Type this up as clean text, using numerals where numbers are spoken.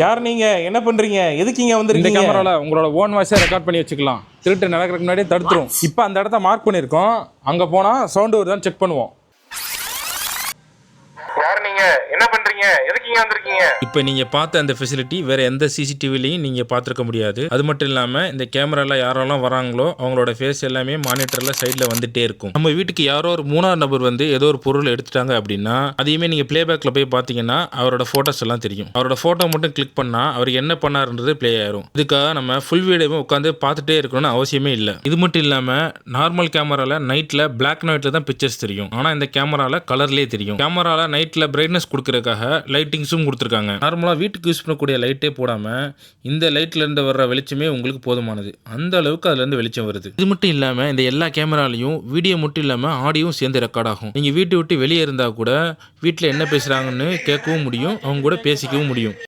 யார் நீங்க? என்ன பண்றீங்க? எதுக்கு இங்க இந்த வந்திருக்கீங்க? கேமரால உங்களோட ஓன் வாய்ஸை ரெக்கார்ட் பண்ணி வச்சுக்கலாம். திருட்டு நடக்கிறதுக்கு முன்னாடியே தடுத்துரும். இப்போ அந்த இடத்த மார்க் பண்ணியிருக்கோம். அங்கே போனால் சவுண்டு வருதான்னு செக் பண்ணுவோம். யார் நீங்க? என்ன பண்றீங்க? எதுக்கு இங்க வந்திருக்கீங்க? இப்போ நீங்கள் பார்த்த அந்த ஃபெசிலிட்டி வேறு எந்த சிசிடிவிலையும் நீங்கள் பார்த்துருக்க முடியாது. அது மட்டும் இல்லாமல் இந்த கேமராவில் யாரெல்லாம் வராங்களோ அவங்களோட ஃபேஸ் எல்லாமே மானிட்டரில் சைடில் வந்துட்டே இருக்கும். நம்ம வீட்டுக்கு யாரோ ஒரு மூணாவது நபர் வந்து ஏதோ ஒரு பொருள் எடுத்துட்டாங்க அப்படின்னா அதையுமே நீங்கள் ப்ளேபேக்கில் போய் பார்த்தீங்கன்னா அவரோட ஃபோட்டோஸ் எல்லாம் தெரியும். அவரோட ஃபோட்டோ மட்டும் கிளிக் பண்ணால் அவர் என்ன பண்ணாருன்றது ப்ளே ஆயிரும். இதுக்காக நம்ம ஃபுல் வீடியோவை உட்காந்து பார்த்துட்டே இருக்கணும்னு அவசியமே இல்லை. இது மட்டும் இல்லாமல் நார்மல் கேமராவில் நைட்டில் பிளாக் அண்ட் ஒயிட்டில் தான் பிக்சர்ஸ் தெரியும். ஆனால் இந்த கேமராவில் கலர்லேயே தெரியும். கேமராவில் நைட்டில் பிரைட்னஸ் கொடுக்கறதுக்காக லைட்டிங்ஸும் கொடுத்துருக்காங்க. நார்மலாக வீட்டுக்கு யூஸ் பண்ணக்கூடிய லைட்டே போடாமல் இந்த லைட்லேருந்து வர்ற வெளிச்சமே உங்களுக்கு போதுமானது. அந்த அளவுக்கு அதுலேருந்து வெளிச்சம் வருது. இது மட்டும் இல்லாமல் இந்த எல்லா கேமராலையும் வீடியோ மட்டும் இல்லாமல் ஆடியோவும் சேர்ந்து ரெக்கார்ட் ஆகும். நீங்கள் வீட்டை விட்டு வெளியே இருந்தால் கூட வீட்டில் என்ன பேசுகிறாங்கன்னு கேட்கவும் முடியும், அவங்க கூட பேசிக்கவும் முடியும்.